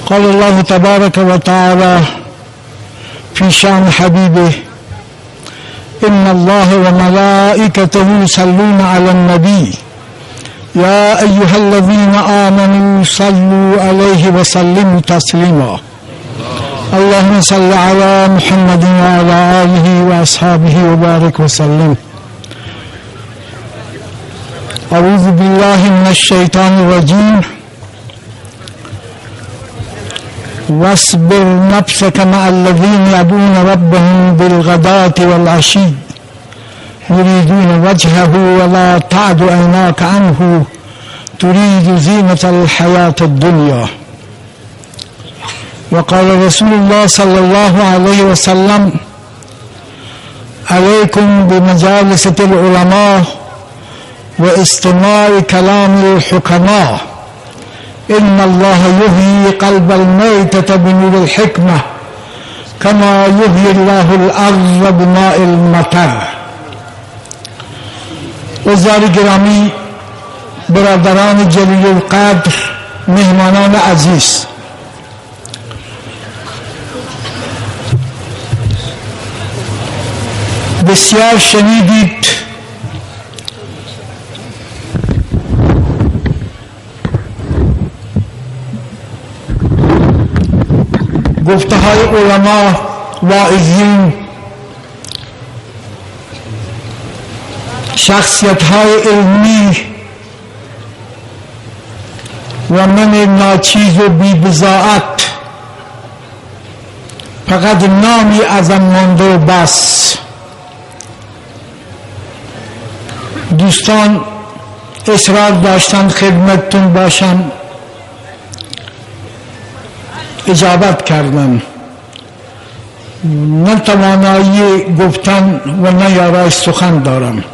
قال الله تبارك وتعالى في شأن حبيبه إن الله وملائكته يصلون على النبي يا أيها الذين آمنوا صلوا عليه وسلموا تسليما اللهم صل على محمد وعلى آله وأصحابه وبارك وسلم. أعوذ بالله من الشيطان الرجيم. واصبر نفسك مع الذين يدعون ربهم بالغداة والعشي يريدون وجهه ولا تعد عيناك عنه تريد زينة الحياة الدنيا. وقال رسول الله صلى الله عليه وسلم عليكم بمجالس العلماء واستماع كلام الحكماء إن الله يحيي قلب الميتة بنور الحكمة كما يحيي الله الأرض بماء المطر. عزیزان گرامی، برادران جلیل القدر، مهمانان عزیز، بسیار شنیدید گفته های علما، واعظین، شخصیت های علمی و من ناچیز و بی بضاعت فقط نامی ازم مانده و بس. دوستان اصرار داشتن خدمتتون باشم، اجابت کردم. نه توانایی گفتن و نه یارای سخن دارم.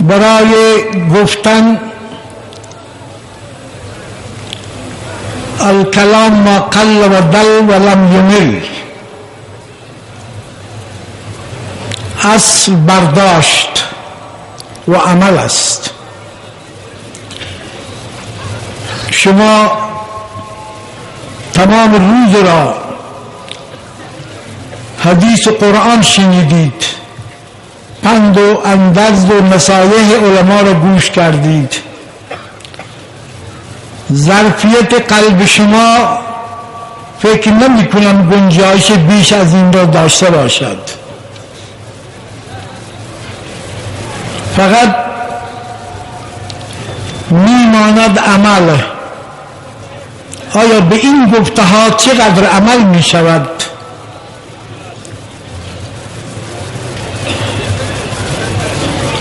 برای گفتن الکلام ما قل و دل و لم یمل. اصل برداشت و عمل است. شما تمام روز را حدیث و قرآن شنیدید، پند و اندرز و نصایح علما را گوش کردید. ظرفیت قلب شما فکر نمی کنم گنجایش بیش از این را داشته باشد. فقط میماند عمل. آیا به این گفته ها چقدر عمل می شود؟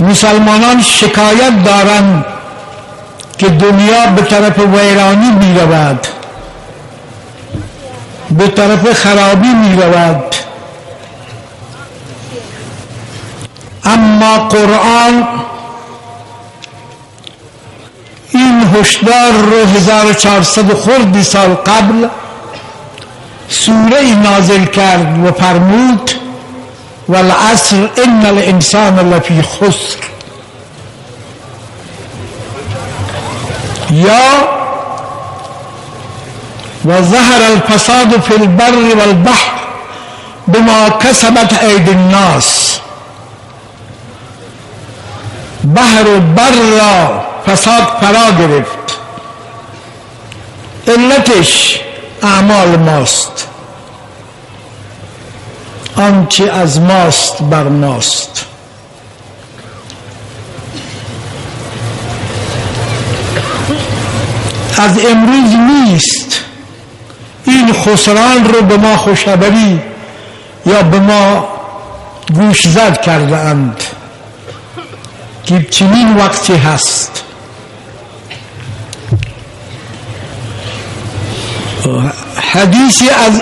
مسلمانان شکایت دارند که دنیا به طرف ویرانی می رود، به طرف خرابی می رود، اما قرآن این هشدار رو 1400 خردی سال قبل سوره نازل کرد و فرمود والعصر ان الانسان لفی خسر. یا و ظهر الفساد فی البر والبحر بما کسبت ایدی الناس. بحر و بر را فساد فرا گرفت. علتش اعمال ماست، آنچه از ماست بر ماست. از امروز نیست این خسران رو به ما خوشخبری یا به ما گوش زد کرده اند که چنین وقتی هست. حدیثی از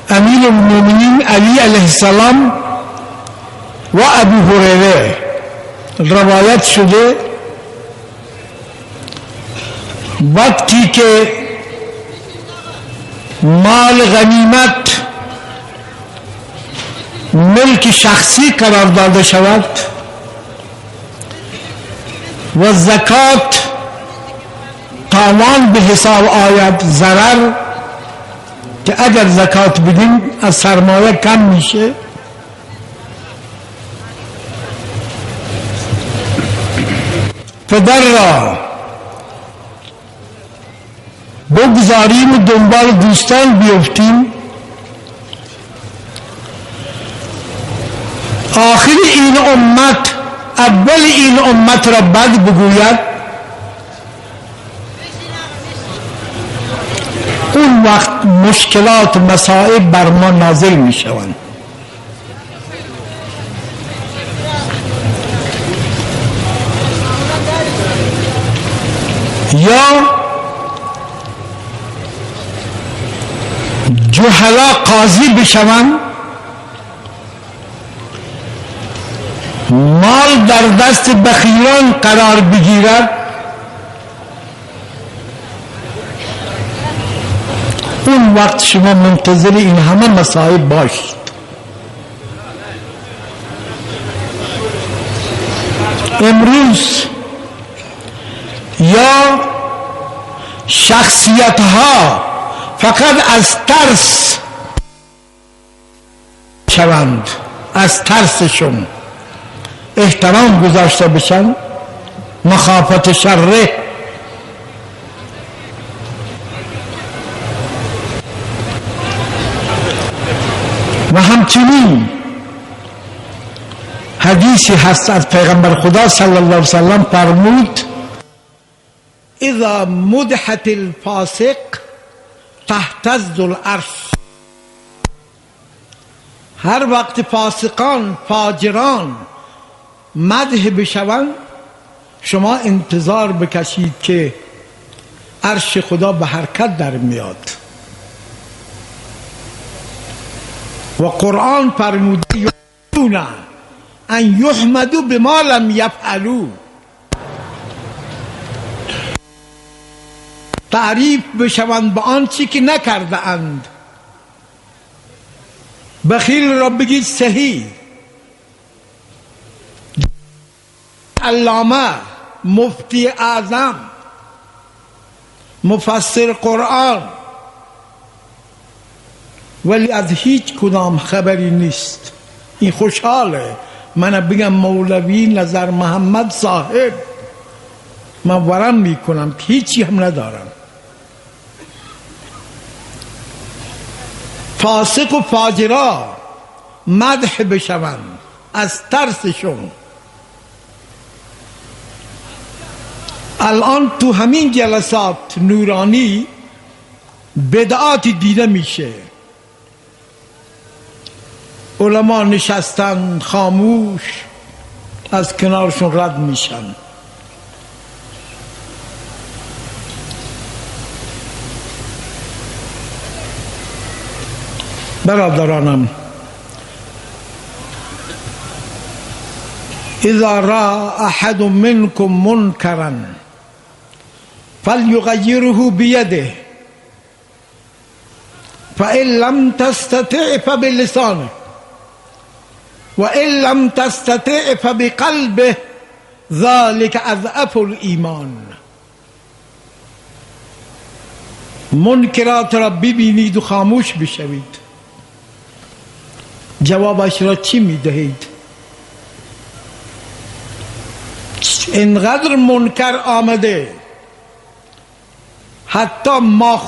امیر المؤمنین علی علیه السلام و ابو هریره روایت شده وقتی که مال غنیمت ملک شخصی قرار داده شود و زکات تاوان به حساب آید، ضرر که اگر زکات بدیم از سرمایه کم میشه. پدر را بگذاریم و دنبال دوستان بیفتیم، آخر این امت اول این امت را بد بگوید، اون وقت مشکلات و مصائب بر ما نازل می شوند. یا جهلا قاضی بشوند، مال در دست بخیلان قرار بگیرد، اون وقت شما منتظر این همه مصائب باشید. امروز یا شخصیت ها فقط از ترس شوند، از ترسشون احترام گذاشته بشن، مخافت شره، و همچنین حدیثی هست از پیغمبر خدا صلی الله علیه وسلم فرمود اذا مدحت الفاسق تهتز العرش. هر وقت فاسقان فاجران مدح بشوند شما انتظار بکشید که عرش خدا به حرکت در میاد. و قرآن فرموده یحبون ان یحمدوا بما لم یفعلوا، تعریف بشوند به آنچه که نکرده اند. بخیل را بگید صحیح، علامه، مفتی اعظم، مفسر قرآن، ولی از هیچ کدام خبری نیست. این خوشحاله من بگم مولوی نظر محمد صاحب، من ورم میکنم که هیچی هم ندارم. فاسق و فاجرا مدح بشوند از ترسشون. الان تو همین جلسات نورانی بدعاتی دیده میشه، علما نشستن خاموش از کنارشون رد میشن. برادرانم، اذا را احد منکم منکرا فلیغیره بیده فإن لم تستطع فبلسانه وإن لم تستطع فبقلبه ذلك اضعف الایمان. منکرات را ببینید و خاموش بشوید. جوابش را چی میدهید؟ اینقدر منکر آمده حتی ما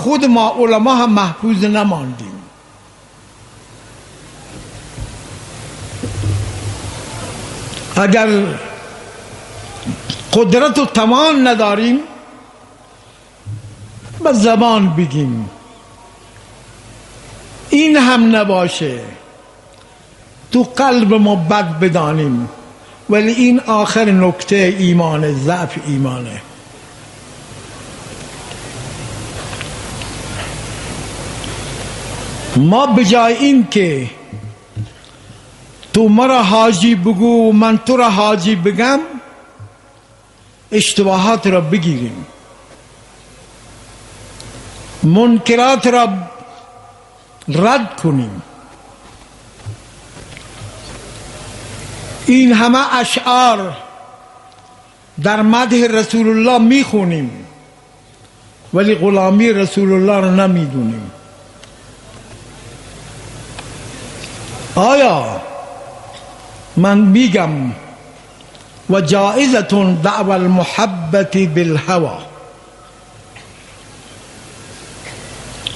علما هم محفوظ نماندیم. اگر قدرت و توان نداریم با زبان بگیم، این هم نباشه تو قلب ما بد بدانیم، ولی این آخر نکته ایمانه، ضعف ایمانه. ما بجای این که تو مرا حاجی بگو من تو را حاجی بگم، اشتباهات را بگیریم، منکرات را رد کنیم. این همه اشعار در مدح رسول الله میخونیم، ولی غلامی رسول الله رو نمیدونیم. آیا من میگم و جائزة دعوى المحبت بالهوى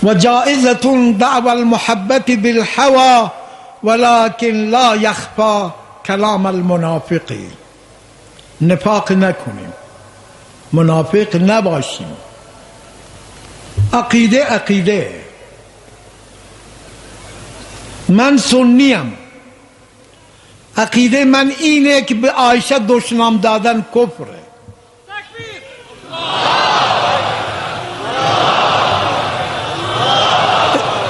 و جائزة دعوى المحبت بالهوى ولكن لا يخفى کلام المنافقی. نفاق نکنیم، منافق نباشیم. عقیده من سنیم، عقیده من اینه که به عایشه دشنام دادن کفره.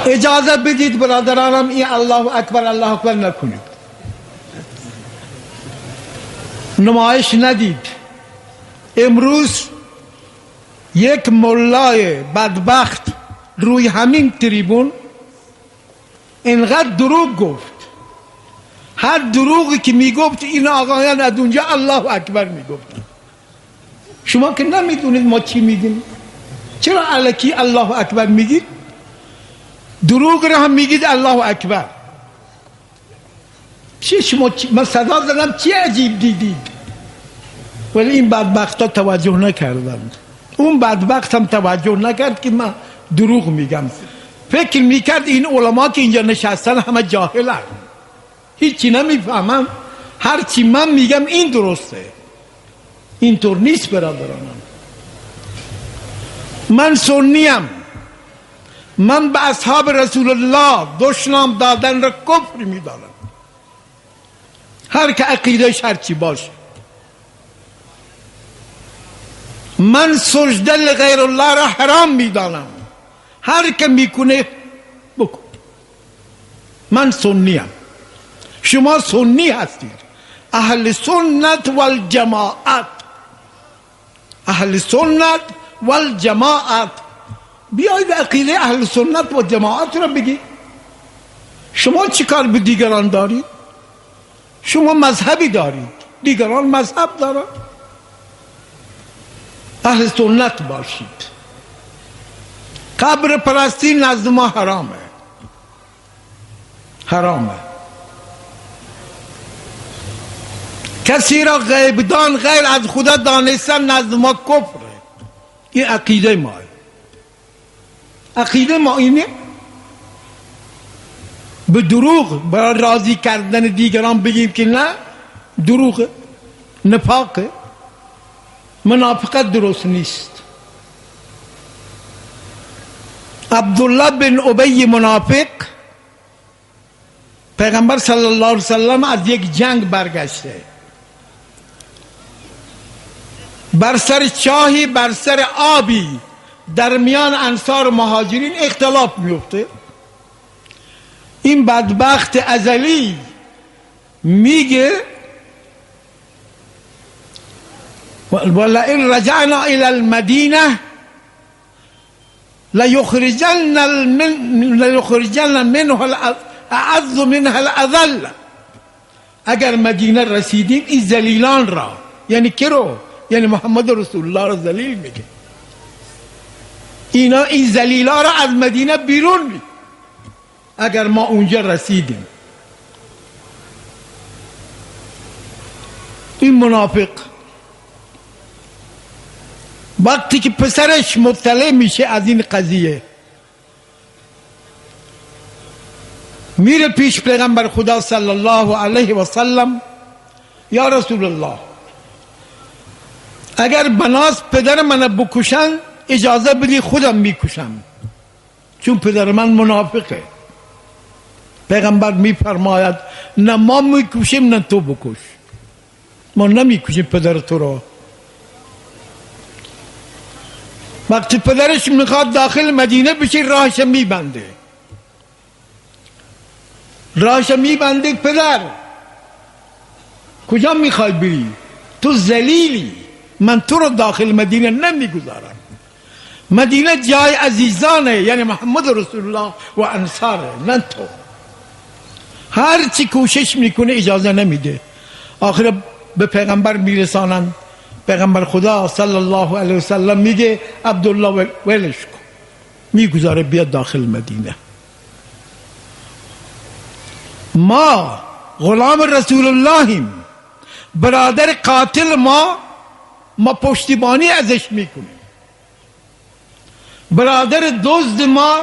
اجازه بدید برادرانم این الله اکبر نکنید، نمایش ندید. امروز یک ملای بدبخت روی همین تریبون اینقدر دروغ گفت، هر دروغی که میگفت این آقایان از اونجا الله اکبر میگفتن. شما که نمیدونید ما چی میگیم، چرا الکی الله اکبر میگید؟ دروغ را هم میگید الله اکبر. چی شما من صدا زدم چی عجیب دیدید؟ ولی این بدبخت ها توجه نکردند. اون بدبخت هم توجه نکرد که من دروغ میگم. فکر میکرد این علما که اینجا نشستن همه جاهلن، هیچی نمیفهمم، هرچی من میگم این درسته. اینطور نیست برادرانم. من سنیم، من به اصحاب رسول الله دشنام دادن را کفر میدانم، هر که عقیدهش هرچی باشه. من سجده لغیر الله را حرام میدانم، هر که میکنه بکن. من سنیم، شما سنی هستید، اهل سنت والجماعت، اهل سنت والجماعت. بیایید عقیده اهل سنت و جماعت را بگید. شما چی کار به دیگران دارید؟ شما مذهبی دارید، دیگران مذهب دارند. اهل سنت باشید. قبر پرستی نزد ما حرامه، حرامه. کسی را غیبدان غیر از خدا دانستن نزد ما کفره. این عقیده ما، عقیده ما اینه. به دروغ برای راضی کردن دیگران بگیم که نه، دروغه، نفاقه، منافقت درست نیست. عبدالله بن ابی منافق، پیغمبر صلی الله علیه وسلم از یک جنگ برگشته، بر سر چاهی بر سر آبی در میان انصار و مهاجرین اختلاف میفته. این بدبخت ازلی میگه ولئن رجعنا الى المدینه لیخرجن منها الاعز منها الاذل. اگر مدینه رسیدیم این ذلیلان را، یعنی کی رو؟ یعنی محمد رسول الله را ذلیل میگه. اینا این ذلیلا را از مدینه بیرون می، اگر ما اونجا رسیدیم. این منافق وقتی که پسرش مطلع میشه از این قضیه، میره پیش پیغمبر خدا صلی الله علیه و سلم، یا رسول الله اگر بناس پدر من بکشن اجازه بدی خودم میکشم، چون پدر من منافقه. پیغمبر میفرماید نه ما میکشیم نه تو بکش، ما نمیکشیم پدر تو رو. وقتی پدرش میخواد داخل مدینه بشه راهش میبنده، راهش میبنده. پدر کجا میخوای بری؟ تو ذلیلی، من تو رو داخل مدینه نمیگذارم. مدینه جای عزیزانه، یعنی محمد رسول الله و انصاره، نه تو. هر چی کوشش میکنه اجازه نمیده. آخر به پیغمبر میرسانند، پیغمبر خدا صلی الله علیه وسلم میگه عبدالله ولش کن، میگذاره بیاد داخل مدینه. ما غلام رسول اللهیم، برادر قاتل ما پشتیبانی ازش میکنیم، برادر دزد ما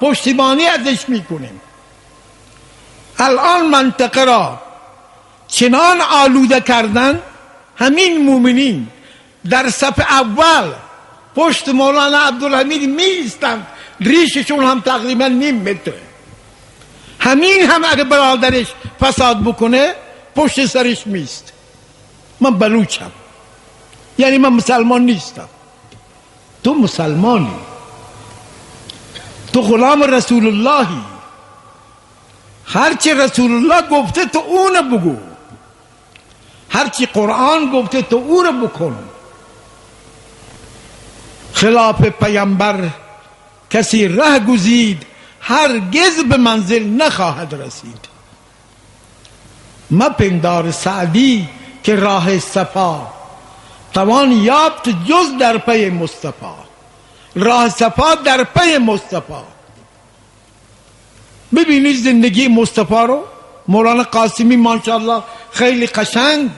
پشتیبانی ازش میکنیم. الان منطقه را چنان آلوده کردن، همین مومنین در صف اول پشت مولانا عبدالحمید میستند، ریششون هم تقریبا نیم متره. همین هم اگه برادرش فساد بکنه پشت سرش میست. من بلوچم، یعنی من مسلمان نیستم، تو مسلمانی، تو غلام رسول اللهی، هرچی رسول الله گفته تو اون بگو، هرچی قرآن گفته تو اون بکن. خلاف پیامبر کسی ره گزید، هرگز به منزل نخواهد رسید. مپندار سعدی که راه صفا توان یافت جز در پی مصطفی. راه صفا در پی مصطفی. ببینید زندگی مصطفی رو، مولانا قاسمی ماشاءالله خیلی قشنگ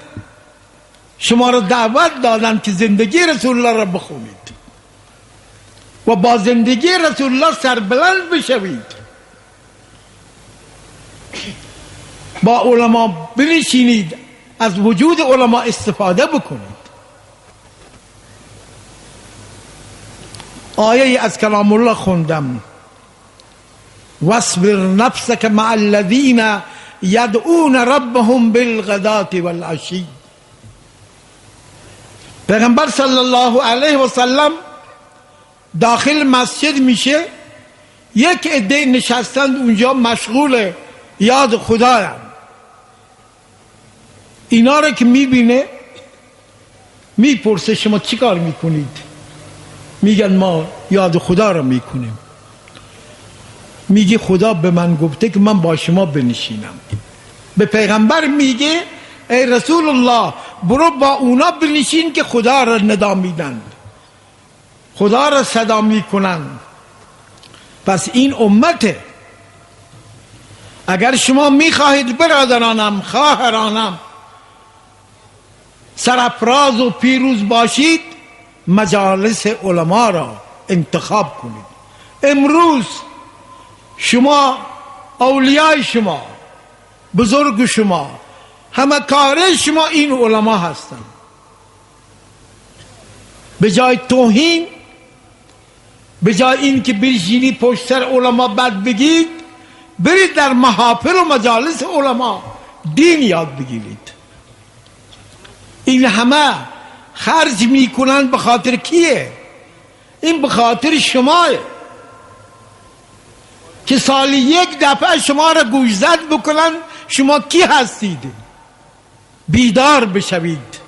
شما رو دعوت دادن که زندگی رسول الله را بخونید و با زندگی رسول الله سربلند بشوید، با علما بنشینید، از وجود علما استفاده بکنید. آیه از کلام الله خوندم، واصبر نفسك مع الذين يدعون ربهم بالغداة والعشی. پیغمبر صلی الله علیه و سلم داخل مسجد میشه، یک عده نشستند اونجا مشغول یاد خدایند. اینا رو که میبینه میپرسه شما چی کار میکنید؟ میگن ما یاد خدا رو میکنیم. میگه خدا به من گفته که من با شما بنشینم. به پیغمبر میگه ای رسول الله برو با اونا بنشین که خدا را ندا میدن، خدا را صدا میکنن. پس این امته. اگر شما میخواهید برادرانم، خواهرانم سرافراز و پیروز باشید، مجالس علما را انتخاب کنید. امروز شما اولیای شما، بزرگ شما، همه کار شما این علما هستند. به جای توهین، به جای این که بشینی پشت سر علما بد بگید، برید در محافل و مجالس علما دین یاد بگیرید. این همه خرج میکنن به خاطر کیه؟ این به خاطر شماه که سالی یک دفعه شما را گوشزد بکنن شما کی هستید. بیدار بشوید،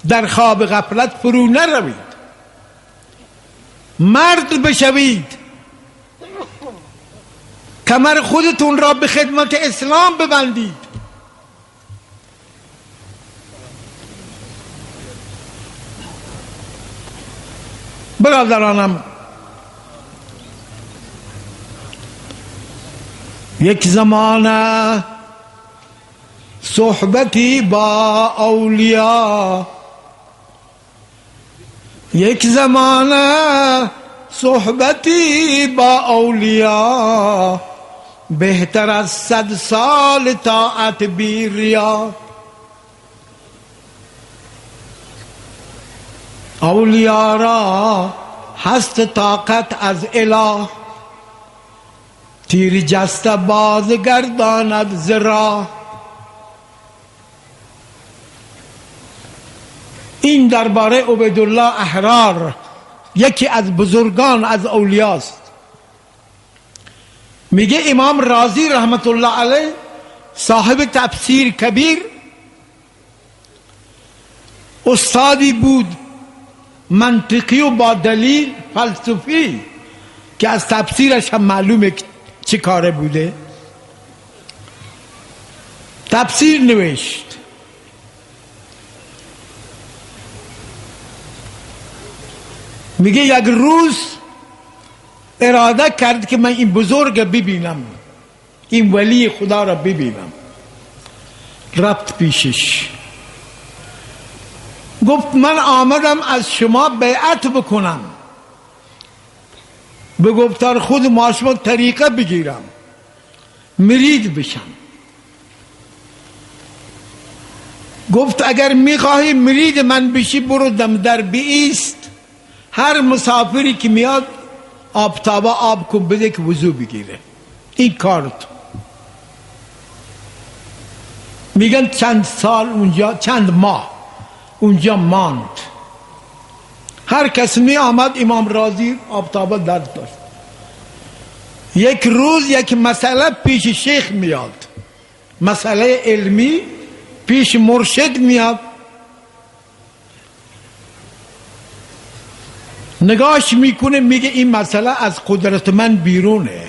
در خواب غفلت فرو نروید، مرد بشوید، کمر خودتون را به خدمت اسلام ببندید. برادرانم، یک زمانه صحبتی با اولیا، یک زمانه صحبتی با اولیا، بهتر از 100 سال طاعت بی ریا. اولیا را هست طاقت از اله، تیر جست باز گرداند ز راه. این درباره عبیدالله احرار، یکی از بزرگان از اولیاست. میگه امام رازی رحمت الله علیه صاحب تفسیر کبیر، استادی بود منطقی و با دلیل، فلسفی، که از تفسیرش هم معلومه چه کاره بوده. تفسیر نوشت میگه یک روز اراده کرد که من این بزرگ ببینم، این ولی خدا را ببینم. رفت پیشش، گفت من آمدم از شما بیعت بکنم، به گفتار خود ما شما طریقه بگیرم، مرید بشم. گفت اگر میخواهی مرید من بشی برو دم در بیست، هر مسافری که میاد آفتابا آب کن بده که وضو بگیره. این کارت. میگن چند سال اونجا، چند ماه اونجا ماند. هر کس می آمد امام رازی آفتابا درد داشت. یک روز یک مسئله پیش شیخ میاد، مسئله علمی پیش مرشد میاد، نگاش میکنه میگه این مسئله از قدرت من بیرونه،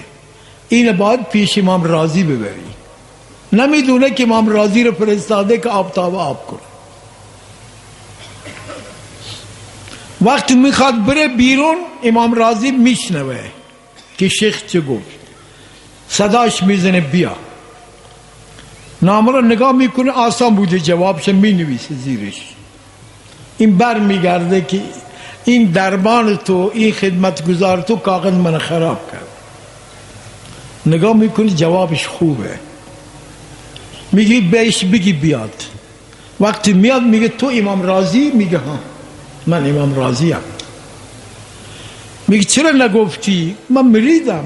این باید پیش امام رازی ببری. نمیدونه که امام رازی رو فرستاده که آفتاب آب کنه. وقتی میخواد بره بیرون امام رازی میشنوه که شیخ چه گفت، صداش میزنه بیا. نامه رو نگاه میکنه آسان بوده، جوابش مینویسه زیرش. این بر میگرده که این دربان تو، این خدمتگزار تو کاغذ من خراب کرد. نگاه میکنی جوابش خوبه، میگی بهش بگی بیاد. وقتی میاد میگه تو امام رازی؟ میگه ها من امام رازی ام. میگه چرا نگفتی؟ من مریدم،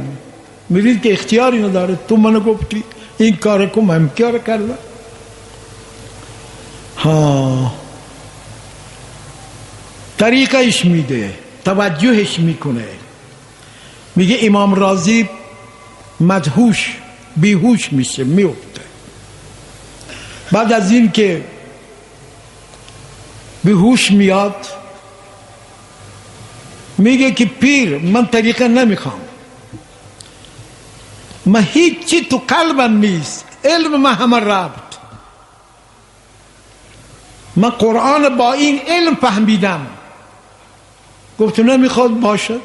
مرید که اختیاری نداره، تو من گفتی این کار کن، من کار کردم. ها طریقش میده، توجهش میکنه. میگه امام رازی مدهوش بیهوش میشه، میفته. بعد از این که بیهوش میاد میگه که پیر من طریقه نمیخوام، من هیچی تو قلبم نیست، علم من همه رفت، من قرآن با این علم فهمیدم. گفت نمیخواد باشد.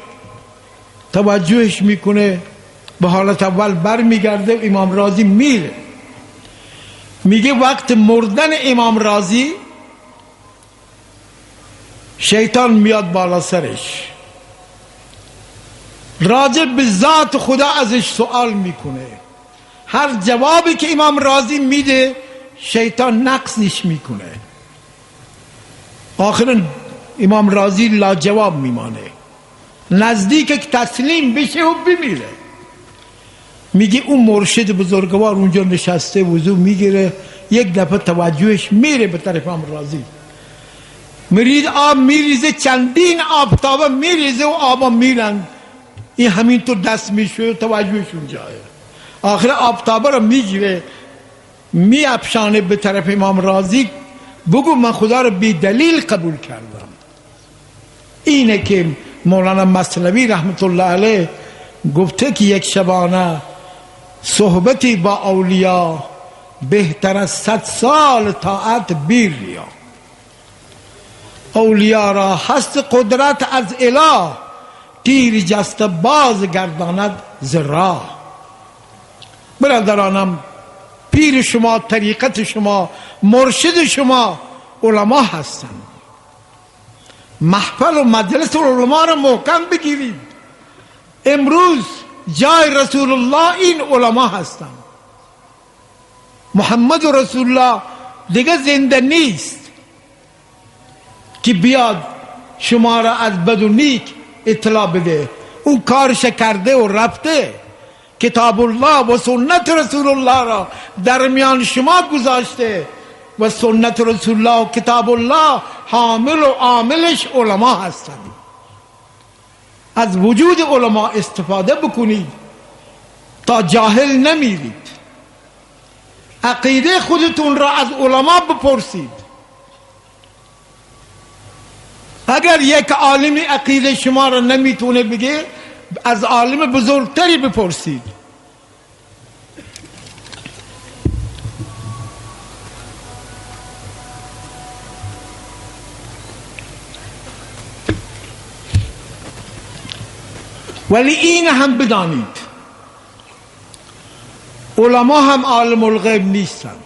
توجهش میکنه، به حالت اول بر میگرده، امام رازی میره. میگه وقت مردن امام رازی شیطان میاد بالا سرش، راجع به ذات خدا ازش سوال میکنه. هر جوابی که امام رازی میده شیطان نقصش میکنه. آخرا امام رازی لا جواب میمانه، نزدیک که تسلیم بشه و بمیره. میگه اون مرشد بزرگوار اونجا نشسته وضو میگیره، یک دفعه توجهش میره به طرف امام رازی. مرید آب میریزه، چندین آفتابه میریزه و آبا میرن، این همینطور دست میشه و توجهش اونجاه. آخر آفتابه رو میگیره میافشانه به طرف امام رازی، بگو من خدا رو بی دلیل قبول کردم. اینه که مولانا مثنوی رحمت الله علیه گفته که یک شبانه صحبتی با اولیا بهتر از 100 سال طاعت بیر ریا. اولیا را هست قدرت از اله، تیر جست باز گرداند ز راه. برادرانم، پیر شما، طریقت شما، مرشد شما علما هستند. محفل و مجلس علما را محکم بگیرید. امروز جای رسول الله این علما هستند. محمد رسول الله دیگه زنده نیست که بیاد شما را از بد و نیک اطلاع بده. اون کارش کرده و رفته. کتاب الله و سنت رسول الله را در میان شما گذاشته و سنت رسول الله و کتاب الله حامل و عاملش علما هستند. از وجود علما استفاده بکنید تا جاهل نمیرید. عقیده خودتون را از علما بپرسید. اگر یک عالم عقیده شما را نمیتونه بگه، از عالم بزرگتری بپرسید. ولی این هم بدانید علما هم عالم الغیب نیستن.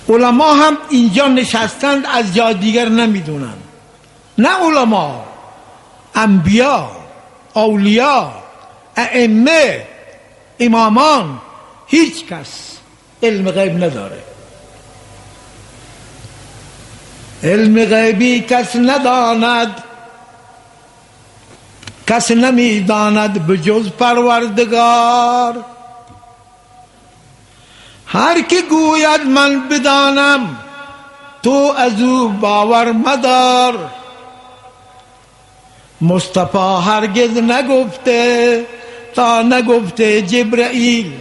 علما هم اینجا نشستند از جای دیگر نمیدونن. نه علما، انبیا، اولیا، ائمه، امامان، هیچ کس علم غیب نداره. علم غیبی کس نداند، کس نمیداند بجز پروردگار. هر که گوید من بدانم تو از او باور مدار. مصطفی هرگز نگفته تا نگفته جبرائیل،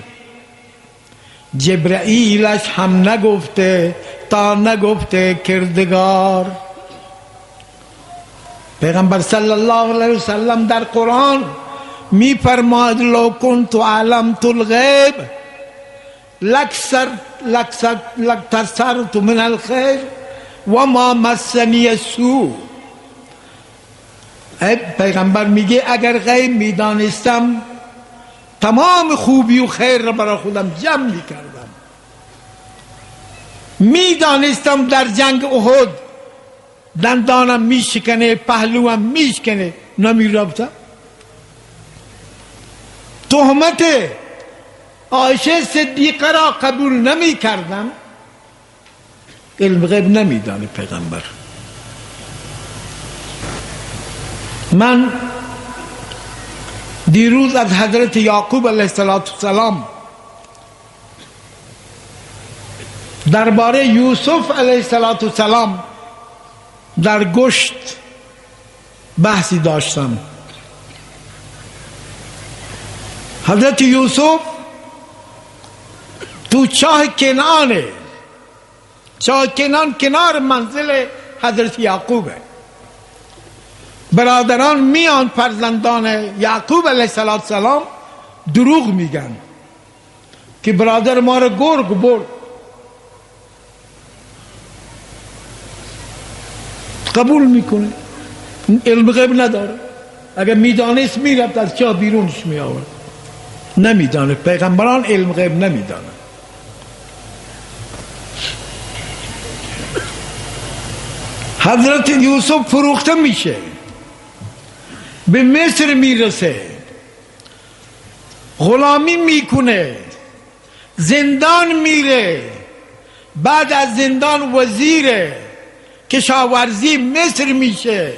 جبرائیلش هم نگفته تا نگفته کردگار. پیغمبر صلی الله علیه وسلم در قرآن می فرماید لو کنت علمت الغیب لکثرت من الخیر و ما مسنی السوء. پیغمبر میگه اگر غیب میدانستم تمام خوبی و خیر را برای خودم جمع میکردم. میدانستم در جنگ احد دندانم میشکنه، پهلوم میشکنه، نمیرفتم. تهمت عایشه صدیقه را قبول نمی کردم. علم غیب نمیدانه پیغمبر. من دیروز از حضرت یعقوب علیه السلام درباره یوسف علیه السلام در گشت بحثی داشتم. حضرت یوسف تو چاه کنعانه، چاه کنعان کنار منزل حضرت یعقوبه. برادران میان فرزندان یعقوب علیه السلام دروغ میگن که برادر ما رو گرگ برد. قبول میکنه، علم غیب نداره. اگر میدانست میرفت از چاه بیرونش میآورد. نمیدانه. پیغمبران علم غیب نمیدانه. حضرت یوسف فروخته میشه، به مصر میرسه، غلامی میکنه، زندان میره، بعد از زندان وزیر کشاورزی مصر میشه،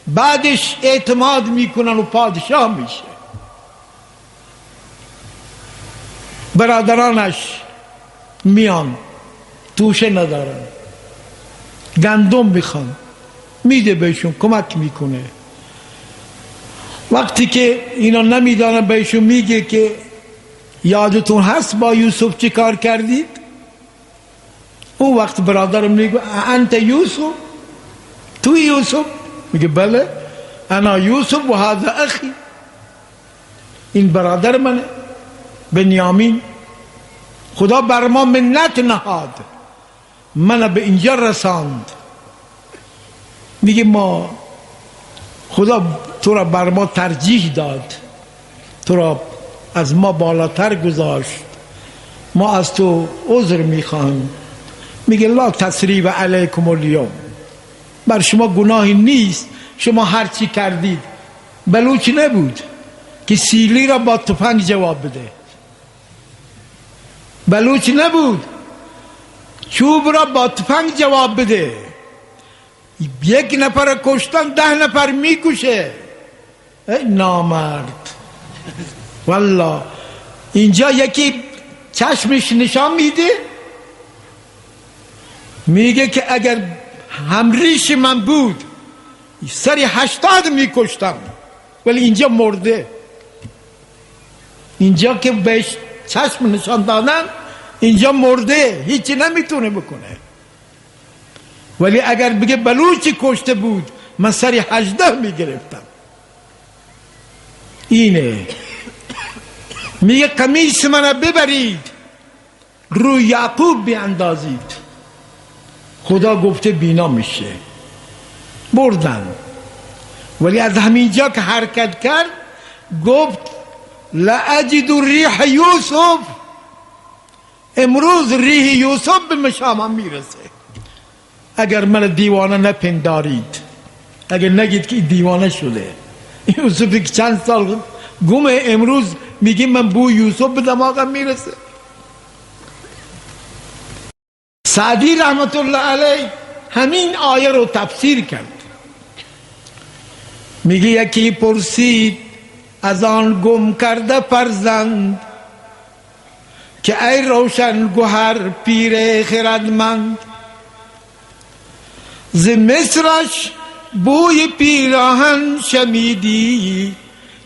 بعدش اعتماد میکنن و پادشاه میشه. برادرانش میان توشه ندارن، گندم میخوان، میده بهشون، کمک میکنه. وقتی که اینا نمیدانن بهشون میگه که یادتون هست با یوسف چی کار کردید؟ اون وقت برادرم میگه انت یوسف؟ تو یوسف؟ میگه بله انا یوسف و هذا اخی، این برادر منه بنیامین. خدا بر ما منت نهاد، منو به اینجا رساند. میگه ما خدا تو را بر ما ترجیح داد، تو را از ما بالاتر گذاشت، ما از تو عذر میخواهیم. میگه لا تسریب علیکم الیوم، بر شما گناهی نیست، شما هر چی کردید. بلوچ نبود که سیلی را با تفنگ جواب بده، بلوچ نبود چوب را با تفنگ جواب بده. یک نفر کشتن 10 نفر میکشه. ای نامرد. والله اینجا یکی چشمش نشان میده، میگه که اگر همریش من بود سری 80 میکشتم، ولی اینجا مرده. اینجا که بهش چشم نشان دادن اینجا مرده، هیچی نمیتونه بکنه. ولی اگر بگه بلوچی کشته بود من سری 18 میگرفتم. اینه. میگه قمیص منو ببرید روی یعقوب بیاندازید. خدا گفته بینا میشه. بردن ولی از همینجا که حرکت کرد گفت لأجد ریح یوسف، امروز ریح یوسف به مشامم میرسه. اگر من دیوانه نپندارید، اگر نگید که دیوانه شده، یوسفی که چند سال گمه امروز میگه من بو یوسف به دماغم میرسه. سعدی رحمت الله علیه همین آیه رو تفسیر کرد. میگه یکی پرسید از آن گم کرده فرزند که ای روشن گوهر پیر خردمند، ز مصرش بوی پیراهن شمیدی،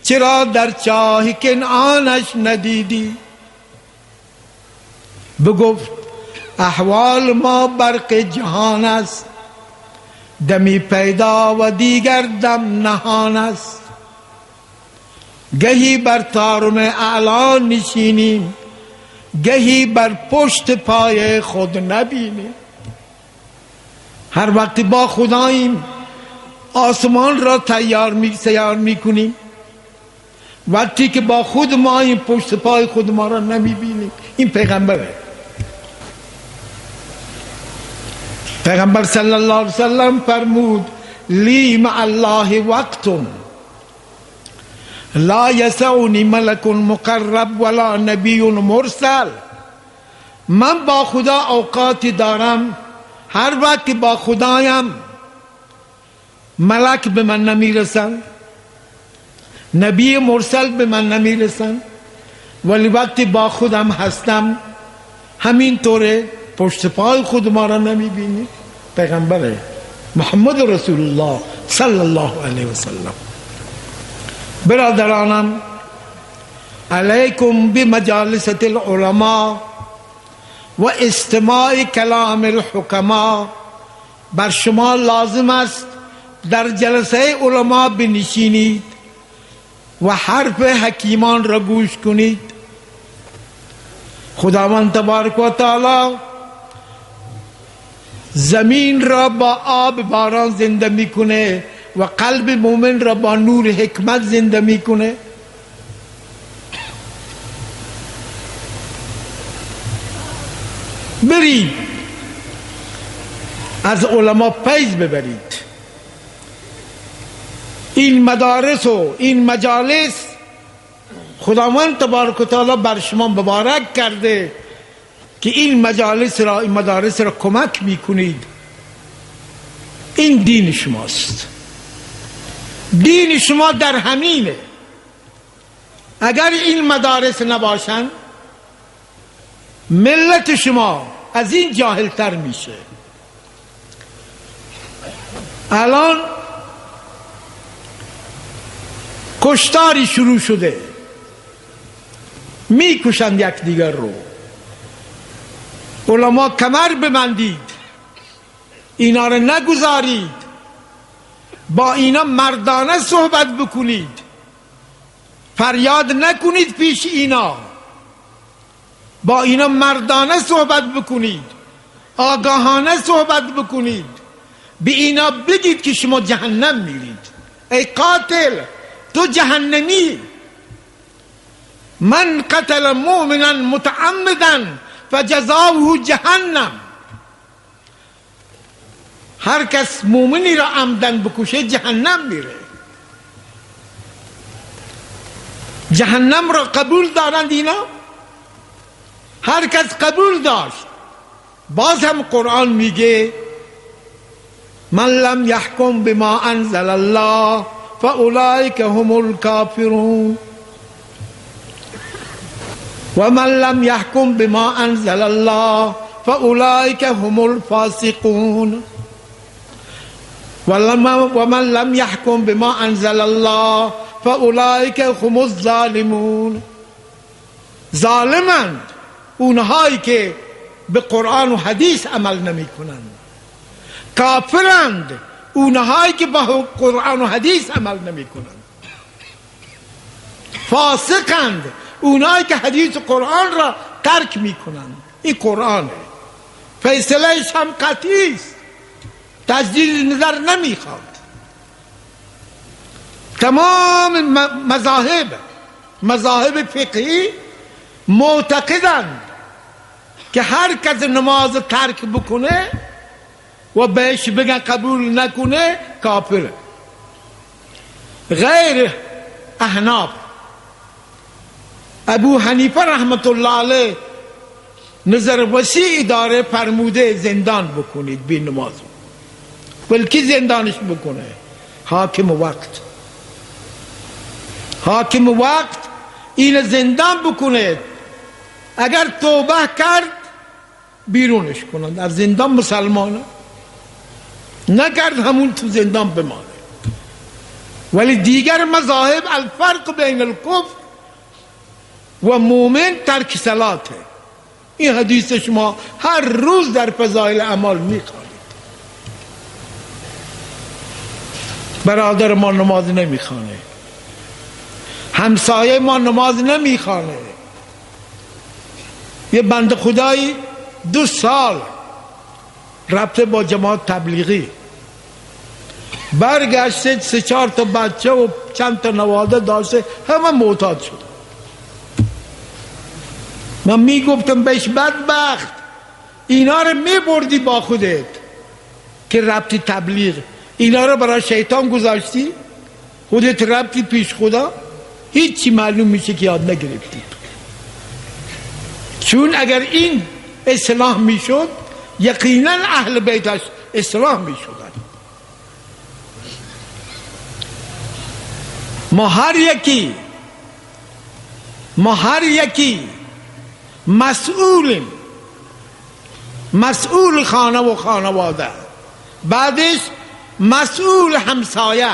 چرا در چاه کنعانش ندیدی؟ بگفت احوال ما برق جهان است، دمی پیدا و دیگر دم نهان است. گهی بر طارم اعلا نشینیم، گهی بر پشت پای خود نبینیم. هر وقت با خداییم آسمان را سیار میکنیم، وقتی که با خود ما این پشت پای خود ما را نمیبینیم. این پیغمبره. پیغمبر صلی الله علیه وسلم فرمود لی مع الله وقت لا یسعنی ملک مقرب ولا نبی مرسل. من با خدا اوقاتی دارم هر وقت با خدایم ملک به من نمیرسن، نبی مرسل به من نمیرسن، ولی وقتی با خودم هستم همین طوره پشت پای خود ما را نمیبینی. پیغمبر محمد رسول الله صلی الله علیه وسلم. برادرانم، علیکم بمجالس العلماء و استماع کلام الحکما. بر شما لازم است در جلسه علما بنشینید و حرف حکیمان را گوش کنید. خداوند تبارک و تعالی زمین را با آب باران زنده میکنه و قلب مومن را با نور حکمت زنده میکنه. برید از علما فیض ببرید. این مدارس و این مجالس خداوند تبارک و تعالی بر شما مبارک کرده که این مدارس را کمک میکنید. این دین شماست. دین شما در همینه. اگر این مدارس نباشن ملت شما از این جاهلتر میشه. الان کشتاری شروع شده، میکشند یک دیگر رو. علما کمر ببندید، اینا رو نگذارید، با اینا مردانه صحبت بکنید، فریاد نکنید پیش اینا، با اینا مردانه صحبت بکنید، آگاهانه صحبت بکنید. به اینا بگید که شما جهنم میرید. ای قاتل، تو جهنمی. من قتل مؤمنا متعمدا فجزاؤه جهنم. هر کس مؤمنی را عمدن بکشه جهنم میره. جهنم را قبول دارند اینا؟ هر کس قبول داشت. باز هم قرآن میگه من لم يحكم بما انزل الله فاولئك هم الكافرون ومن لم يحكم بما انزل الله فاولئك هم الفاسقون ومن لم يحكم بما انزل الله فاولئك هم الظالمون. ظالمند اونهایی که به قرآن و حدیث عمل نمی کنند. کافرند اونهایی که با قرآن و حدیث عمل نمی کنند. فاسقند اونهایی که حدیث و قرآن را ترک می کنند. این قرآنه، فیصلهش هم قطعی است، تجدید نظر نمی خواد. تمام مذاهب فقهی معتقدند که هر کس نماز ترک بکنه و بهش بگن قبول نکنه کافره. غیر احناف، ابو حنیفه رحمت الله علیه نظر وسیع داره، فرموده زندان بکنید بی نماز. بلکه زندانش بکنه؟ حاکم وقت این زندان بکنه، اگر توبه کرد بیرونش کنند از زندان، مسلمانه نکرد همون تو زندان بمانه. ولی دیگر مذاهب الفرق بین الکفر و مومن ترک صلاته. این حدیث شما هر روز در فضائل اعمال میخوانید. برادر ما نماز نمیخوانه، همسایه ما نماز نمیخوانه. یه بنده خدایی 2 سال رفته با جماعت تبلیغی، برگشته 3-4 تا بچه و چند تا نواده داشته، همه معتاد شد. من میگفتم بهش بدبخت، اینا رو میبردی با خودت که رفتی تبلیغ، اینا رو برای شیطان گذاشتی، خودت رفتی پیش خدا، هیچی معلوم میشه که یاد نگرفتی. چون اگر این اصلاح میشد یقینا اهل بیتش اصلاح میشدن. ما هر یکی مسئول خانه و خانواده، بعدش مسئول همسایه،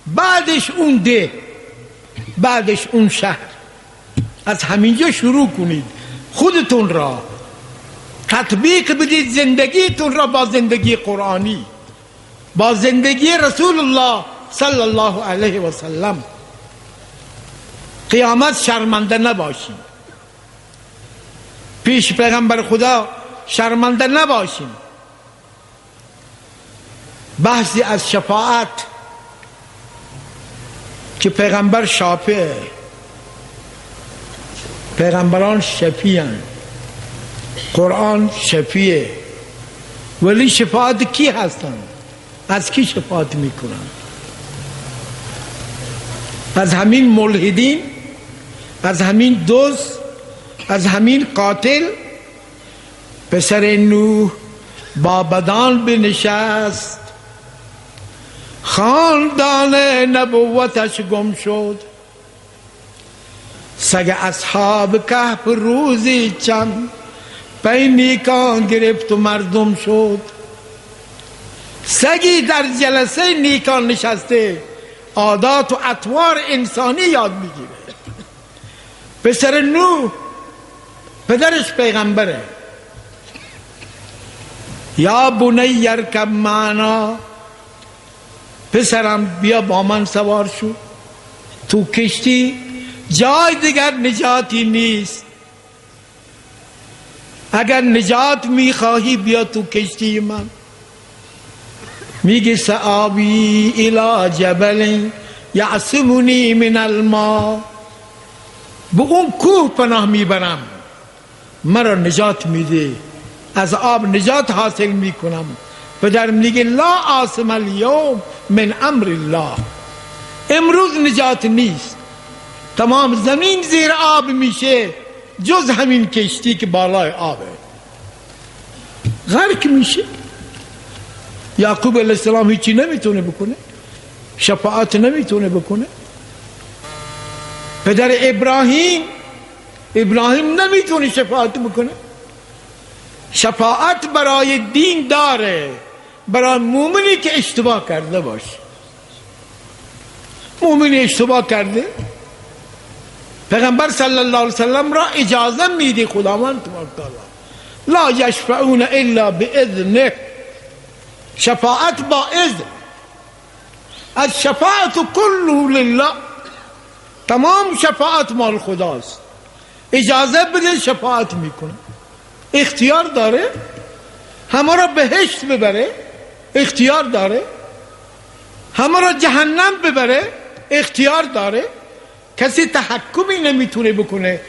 بعدش اون ده، بعدش اون شهر. از همینجا شروع کنید، خودتون را تطبیق بدید، زندگیتون را با زندگی قرآنی، با زندگی رسول الله صلی الله علیه و سلم. قیامت شرمنده نباشیم، پیش پیغمبر خدا شرمنده نباشیم. بحثی از شفاعت که پیغمبر شافعه، پیغمبران شفیعن، قرآن شفیعه، ولی شفاعت کی هستن؟ از کی شفاعت میکنن؟ از همین ملحدین، از همین دزد، از همین قاتل؟ پسر نوح با بدان بنشست، خاندان نبوتش گم شد. سگ اصحاب کهف روزی چند پی نیکان گرفت و مردم شد. سگی در جلسه نیکان نشسته عادات و اطوار انسانی یاد میگیره. پسر نوح پدرش پیغمبره. یا بنی ارکب معنا، پسرم بیا با من سوار شو تو کشتی، جای دیگر نجاتی نیست. اگر نجات میخواهی بیا تو کشتی من. میگه سآوی الی جبل یعصمنی من الماء، به اون کوه پناه میبرم، مرا نجات میده، از آب نجات حاصل میکنم. پدر میگه لا عاصم الیوم من امر الله، امروز نجات نیست، تمام زمین زیر آب میشه جز همین کشتی که بالای آبه، غرق میشه. یعقوب علیه السلام هیچی نمیتونه بکنه، شفاعت نمیتونه بکنه. پدر ابراهیم نمیتونه شفاعت بکنه. شفاعت برای دین داره، برای مومنی که اشتباه کرده باشه. مومنی اشتباه کرده، پیغمبر صلی الله علیه وسلم را اجازه میده خداوند تبارک تعالی، لا یشفعون الا باذنه، شفاعت با اذن. از شفاعت کله لله، تمام شفاعت مال خداست. اجازه بده شفاعت میکنه، اختیار داره، همه را بهشت ببره، اختیار داره. همه را جهنم ببره اختیار داره، کسی تحکمی نمیتونه بکنه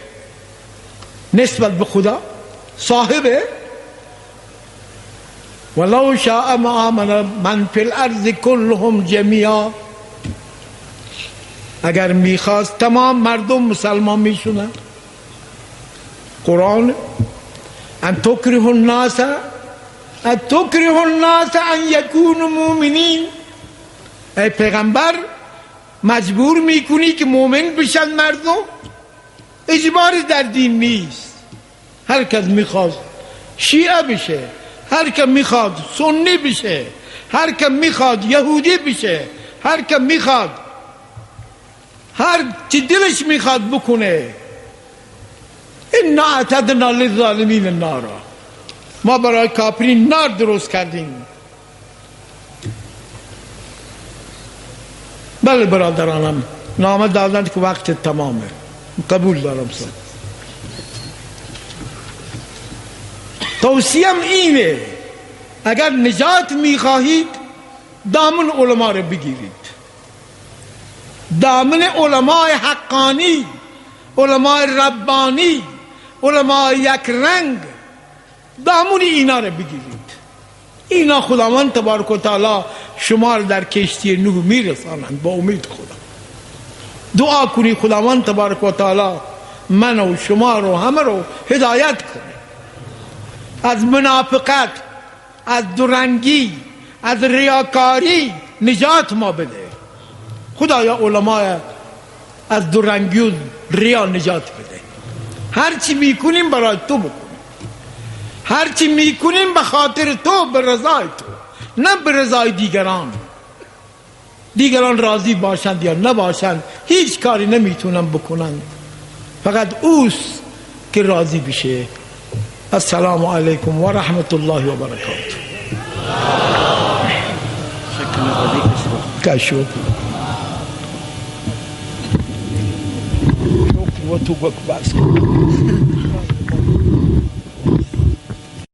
نسبت به خدا، صاحبه. ولو شاء ما آمن من فی الارض كلهم جمیعا، اگر میخواست تمام مردم مسلمان میشونن. قرآن ان تکره الناس ان یکونوا مؤمنین، ای پیغمبر مجبور میکنی که مؤمن بشن مردم؟ اجباری در دین نیست. هر کس میخواد شیعه بشه، هر کس میخواد سنی بشه، هر کس میخواد یهودی بشه، هر کس میخواد هر چی دلش میخواد بکنه. انا اعتدنا للظالمین نارا، ما برای کافرین نار درست کردیم. بله برادرانم، نامه دادن که وقت تمامه، قبول دارم. توصیم اینه اگر نجات میخواهید دامن علما رو بگیرید، دامن علمای حقانی، علمای ربانی، علمای یک رنگ، دامن اینا رو بگیرید. اینا خداوند تبارک و تعالی شما رو در کشتی نوح میرسانند با امید خدا. دعا کنی خداوند تبارک و تعالی من و شما رو همه رو هدایت کنه، از منافقت، از دورنگی، از ریاکاری نجات ما بده. خدایا علماء از دورنگی و ریا نجات بده. هرچی میکنیم برای تو بکنیم، هرچی میکنیم به خاطر تو، به رضای تو، نه به رضای دیگران. دیگران راضی باشند یا نباشند هیچ کاری نمیتونن بکنن، فقط اوست که راضی بشه. السلام علیکم و رحمت الله و برکاته. شکر و تو بک بس